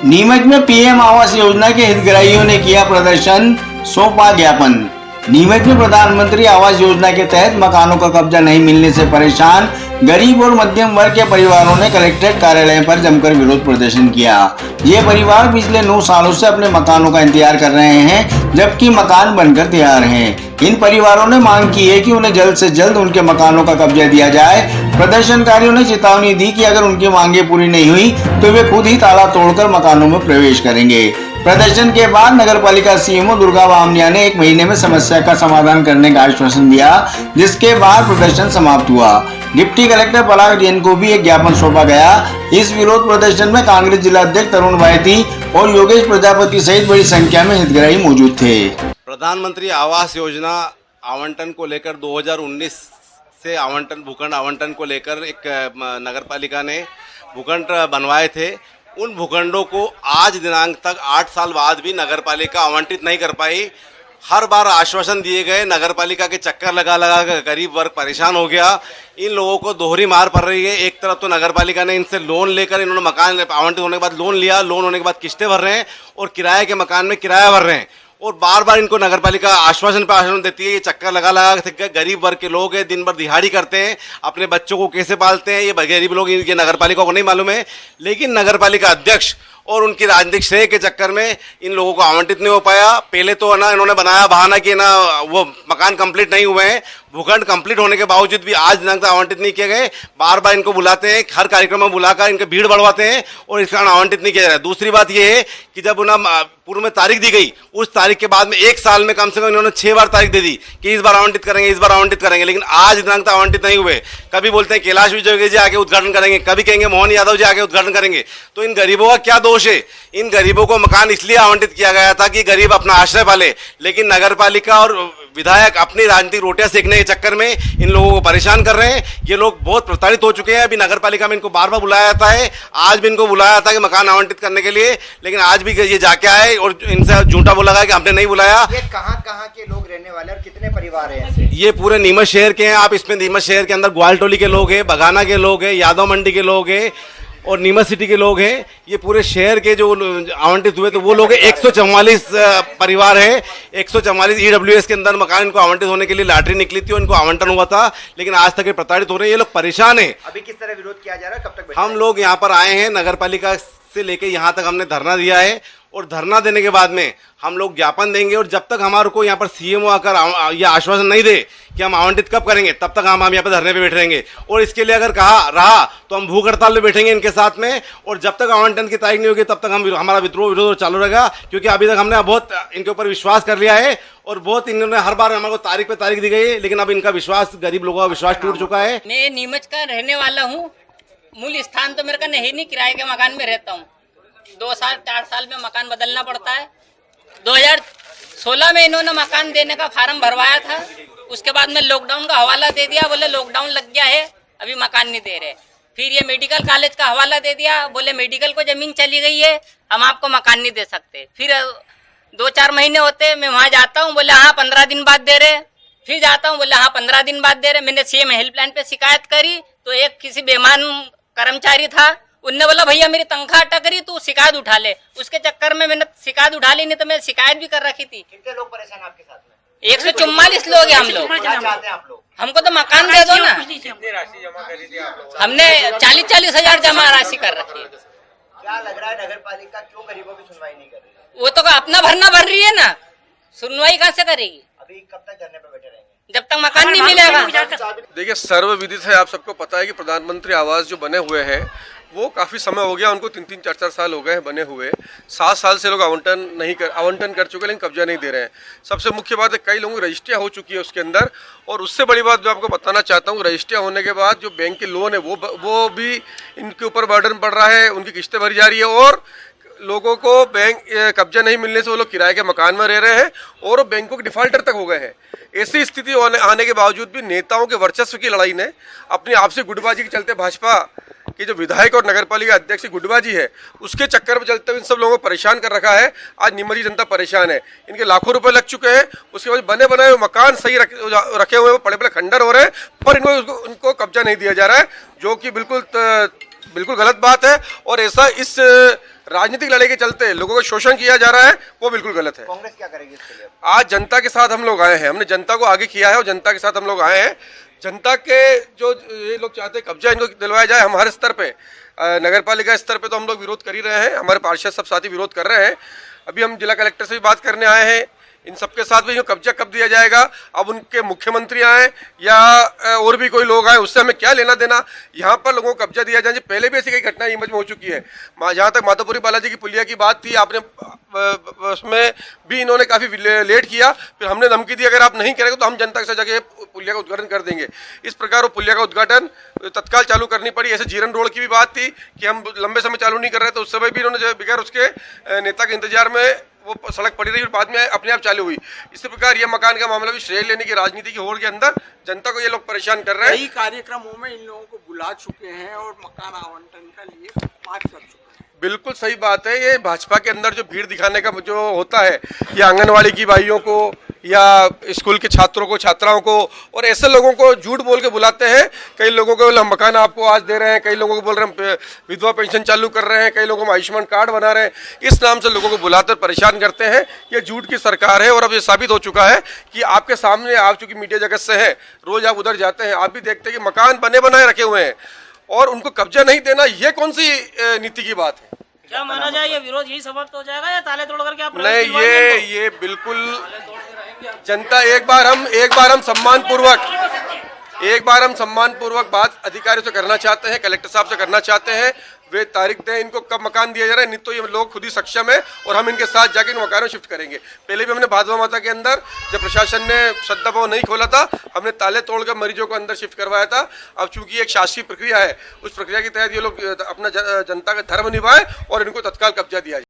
नीमच में पीएम आवास योजना के हितग्राहियों ने किया प्रदर्शन, सौंपा ज्ञापन। नीमच में प्रधानमंत्री आवास योजना के तहत मकानों का कब्जा नहीं मिलने से परेशान गरीब और मध्यम वर्ग के परिवारों ने कलेक्ट्रेट कार्यालय पर जमकर विरोध प्रदर्शन किया। ये परिवार पिछले 9 सालों से अपने मकानों का इंतजार कर रहे हैं, जबकि मकान बनकर तैयार हैं। इन परिवारों ने मांग की है कि उन्हें जल्द से जल्द उनके मकानों का कब्जा दिया जाए। प्रदर्शनकारियों ने चेतावनी दी कि अगर उनकी मांगे पूरी नहीं हुई तो वे खुद ही ताला तोड़कर मकानों में प्रवेश करेंगे। प्रदर्शन के बाद नगरपालिका सीएमओ दुर्गा बामनिया ने 1 महीने में समस्या का समाधान करने का आश्वासन दिया, जिसके बाद प्रदर्शन समाप्त हुआ। डिप्टी कलेक्टर पराग जैन को भी एक ज्ञापन सौंपा गया। इस विरोध प्रदर्शन में कांग्रेस जिला अध्यक्ष तरुण भायती और योगेश प्रजापति सहित बड़ी संख्या में हितग्राही मौजूद थे। प्रधानमंत्री आवास योजना आवंटन को लेकर 2019 से भूखंड आवंटन को लेकर एक नगरपालिका ने भूखंड बनवाए थे। उन भूखंडों को आज दिनांक तक 8 साल बाद भी नगरपालिका आवंटित नहीं कर पाई। हर बार आश्वासन दिए गए, नगरपालिका के चक्कर लगा लगा कर गरीब वर्ग परेशान हो गया। इन लोगों को दोहरी मार पड़ रही है। एक तरफ तो नगरपालिका ने इनसे लोन लेकर, इन्होंने मकान आवंटित होने के बाद लोन लिया, लोन होने के बाद किस्तें भर रहे हैं और किराए के मकान में किराया भर रहे हैं। और बार बार इनको नगरपालिका आश्वासन पर आश्वासन देती है। ये चक्कर लगा लगा के गरीब वर्ग के लोग हैं, दिन भर दिहाड़ी करते हैं, अपने बच्चों को कैसे पालते हैं ये गरीब लोग, ये नगरपालिका को नहीं मालूम है। लेकिन नगरपालिका अध्यक्ष और उनकी राजनीतिक श्रेय के चक्कर में इन लोगों को आवंटित नहीं हो पाया। पहले तो ना इन्होंने बनाया बहाना कि ना वो मकान कंप्लीट नहीं हुए हैं। भूखंड कंप्लीट होने के बावजूद भी आज दिनांक तक आवंटित नहीं किए गए। बार बार इनको बुलाते हैं, हर कार्यक्रम में बुलाकर इनके भीड़ बढ़वाते हैं और इस कारण आवंटित नहीं किया जा रहा है। दूसरी बात यह है कि जब उन्हें पूर्व में तारीख दी गई, उस तारीख के बाद में 1 साल में कम से कम इन्होंने 6 बार तारीख दे दी कि इस बार आवंटित करेंगे, इस बार आवंटित करेंगे, लेकिन आज दिनांक तक आवंटित नहीं हुए। कभी बोलते हैं कैलाश विजय जी आके उद्घाटन करेंगे, कभी कहेंगे मोहन यादव जी आके उद्घाटन करेंगे। तो इन गरीबों का क्या दोष है? इन गरीबों को मकान इसलिए आवंटित किया गया था कि गरीब अपना आश्रय पाले, लेकिन नगरपालिका और विधायक अपनी राजनीतिक रोटियां सेकने के चक्कर में इन लोगों को परेशान कर रहे हैं। ये लोग बहुत प्रताड़ित हो चुके हैं। अभी नगरपालिका में इनको बार बार बुलाया जाता है, आज भी इनको बुलाया था कि मकान आवंटित करने के लिए, लेकिन आज भी ये जाके आए और इनसे झूठा बोला गया कि हमने नहीं बुलाया। ये कहाँ के लोग रहने वाले और कितने परिवार हैं ऐसे? ये पूरे नीमच शहर के हैं। आप इसमें नीमच शहर के अंदर ग्वालटोली के लोग हैं, बगाना के लोग हैं, यादव मंडी के लोग हैं और नीमच सिटी के लोग हैं। ये पूरे शहर के जो आवंटित हुए तो वो लोग 144 परिवार है। 144 ईडब्ल्यूएस के अंदर मकान इनको आवंटित होने के लिए लॉटरी निकली थी और इनको आवंटन हुआ था, लेकिन आज तक ये प्रताड़ित हो रहे हैं। ये लोग परेशान है। अभी किस तरह विरोध किया जा रहा है, कब तक? हम लोग यहाँ पर आए हैं, नगरपालिका से लेके यहाँ तक हमने धरना दिया है और धरना देने के बाद में हम लोग ज्ञापन देंगे और जब तक हमारे को यहाँ पर सीएमओ आकर यह आश्वासन नहीं दे कि हम आवंटित कब करेंगे, तब तक हम यहाँ पर धरने पे बैठे रहेंगे। और इसके लिए अगर कहा रहा तो हम भूख हड़ताल पे बैठेंगे इनके साथ में, और जब तक आवंटन की तारीख नहीं होगी तब तक हमारा विरोध चालू रहेगा। क्योंकि अभी तक हमने बहुत इनके ऊपर विश्वास कर लिया है और बहुत इन्होंने हर बार हमारे को तारीख पे तारीख दी गई है, लेकिन अब इनका विश्वास, गरीब लोगों का विश्वास टूट चुका है। मैं नीमच का रहने वाला हूँ। मूल स्थान तो मेरे का नहीं, किराए के मकान में रहता हूँ। 2 साल 4 साल में मकान बदलना पड़ता है। 2016 में इन्होंने मकान देने का फार्म भरवाया था, उसके बाद में लॉकडाउन का हवाला दे दिया, बोले लॉकडाउन लग गया है अभी मकान नहीं दे रहे। फिर ये मेडिकल कॉलेज का हवाला दे दिया, बोले मेडिकल को जमीन चली गई है, हम आपको मकान नहीं दे सकते। फिर 2-4 महीने होते मैं वहाँ जाता हूँ, बोले हाँ 15 दिन बाद दे रहे। फिर जाता हूँ, बोले हाँ 15 दिन बाद दे रहे। मैंने सीएम हेल्पलाइन पे शिकायत करी तो एक किसी बेईमान कर्मचारी था, उनने बोला भैया मेरी तनख्वाह अटक रही, तू शिकायत उठा ले। उसके चक्कर में मैंने शिकायत उठा ली, नहीं तो मैं शिकायत भी कर रखी थी। कितने लोग परेशान आपके साथ में? 144 लोग हैं हम लोग। क्या चाहते हैं आप लोग? हमको तो मकान दे दो ना। कितनी राशि जमा करी थी आप लोग? हमने 40-40 हजार जमा राशि कर रखी है। क्या लग रहा है नगरपालिका क्यों गरीबों की सुनवाई नहीं कर रही? वो तो अपना भरना भर रही है ना, सुनवाई कहाँ से करेगी? अभी कब तक धरने पे बैठे रहेंगे? जब तक मकान नहीं मिलेगा। देखिए, सर्वविदित है, आप सबको पता है कि प्रधानमंत्री आवास जो बने हुए हैं वो काफ़ी समय हो गया उनको, 3-3, 4-4 साल हो गए हैं बने हुए। 7 साल से लोग आवंटन कर चुके, लेकिन कब्जा नहीं दे रहे हैं। सबसे मुख्य बात है कई लोगों की रजिस्ट्रियाँ हो चुकी है उसके अंदर, और उससे बड़ी बात जो आपको बताना चाहता हूँ, रजिस्ट्रियाँ होने के बाद जो बैंक के लोन है वो भी इनके ऊपर बर्डन पड़ रहा है, उनकी किस्तें भरी जा रही है और लोगों को बैंक कब्जा नहीं मिलने से वो लोग किराए के मकान में रह रहे हैं और बैंकों के डिफॉल्टर तक हो गए हैं। ऐसी स्थिति आने के बावजूद भी नेताओं के वर्चस्व की लड़ाई ने अपनी आपसी गुटबाजी के चलते भाजपा कि जो विधायक और नगरपालिका अध्यक्ष की गुटबाजी है उसके चक्कर में चलते हुए इन सब लोगों को परेशान कर रखा है। आज नीमच जनता परेशान है, इनके लाखों रुपए लग चुके हैं, उसके बाद बने बनाए हुए मकान सही रखे हुए पड़े पड़े खंडर हो रहे हैं, पर इनको कब्जा नहीं दिया जा रहा है, जो कि बिल्कुल गलत बात है। और ऐसा इस राजनीतिक लड़ाई के चलते लोगों का शोषण किया जा रहा है, वो बिल्कुल गलत है। कांग्रेस क्या करेगी इसके लिए? आज जनता के साथ हम लोग आए हैं, हमने जनता को आगे किया है और जनता के साथ हम लोग आए हैं। जनता के जो ये लोग चाहते हैं कब्जा इनको दिलवाया जाए, हमारे स्तर पे नगर पालिका स्तर पे तो हम लोग विरोध कर ही रहे हैं, हमारे पार्षद सब साथी विरोध कर रहे हैं। अभी हम जिला कलेक्टर से भी बात करने आए हैं, इन सबके साथ भी जो कब्जा कब दिया जाएगा, अब उनके मुख्यमंत्री आए या और भी कोई लोग आए, उससे हमें क्या लेना देना। यहाँ पर लोगों को कब्जा दिया जाए, पहले भी ऐसी कई घटनाएं इमेज में हो चुकी है। जहाँ तक माधोपुरी बालाजी की पुलिया की बात थी, आपने उसमें भी इन्होंने काफ़ी लेट किया, फिर हमने धमकी दी अगर आप नहीं करेंगे तो हम जनता के साथ जाके पुलिया का उद्घाटन कर देंगे। इस प्रकार वो पुलिया का उद्घाटन तत्काल चालू करनी पड़ी। ऐसे जीरन रोड की भी बात थी कि हम लंबे समय चालू नहीं कर रहे, तो उस समय भी इन्होंने बगैर उसके नेता के इंतजार में वो सड़क पड़ी रही और बाद में अपने आप चालू हुई। इसी प्रकार ये मकान का मामला भी श्रेय लेने की राजनीति की होड़ के अंदर जनता को ये लोग परेशान कर रहे हैं। कई कार्यक्रमों में इन लोगों को बुला चुके हैं और मकान आवंटन का लिए बात कर चुके हैं। बिल्कुल सही बात है। ये भाजपा के अंदर जो भीड़ दिखाने का जो होता है, या आंगनवाड़ी की भाइयों को या स्कूल के छात्रों को छात्राओं को और ऐसे लोगों को झूठ बोल के बुलाते हैं। कई लोगों को हम मकान आपको आज दे रहे हैं, कई लोगों को बोल रहे हैं विधवा पेंशन चालू कर रहे हैं, कई लोगों को आयुष्मान कार्ड बना रहे हैं। इस नाम से लोगों को बुलाकर परेशान करते हैं। ये झूठ की सरकार है और अब ये साबित हो चुका है कि आपके सामने, आप चूंकि मीडिया जगत से हैं, रोज आप उधर जाते हैं, आप भी देखते हैं कि मकान बने बनाए रखे हुए हैं और उनको कब्जा नहीं देना, ये कौन सी नीति की बात है? क्या माना जाए ये विरोध यही समाप्त हो जाएगा या ताले तोड़ करके आप नहीं, ये बिल्कुल जनता एक बार हम सम्मान पूर्वक बात अधिकारियों से करना चाहते हैं, कलेक्टर साहब से करना चाहते हैं। वे तारीख दें इनको कब मकान दिया जा रहा है, नहीं तो ये लोग खुद ही सक्षम है और हम इनके साथ जाके इन मकानों शिफ्ट करेंगे। पहले भी हमने भादवा माता के अंदर जब प्रशासन ने श्रद्धा भवन नहीं खोला था, हमने ताले तोड़कर मरीजों को अंदर शिफ्ट करवाया था। अब चूंकि एक शासकीय प्रक्रिया है, उस प्रक्रिया के तहत ये लोग अपना जनता का धर्म निभाएं और इनको तत्काल कब्जा दिया जाए।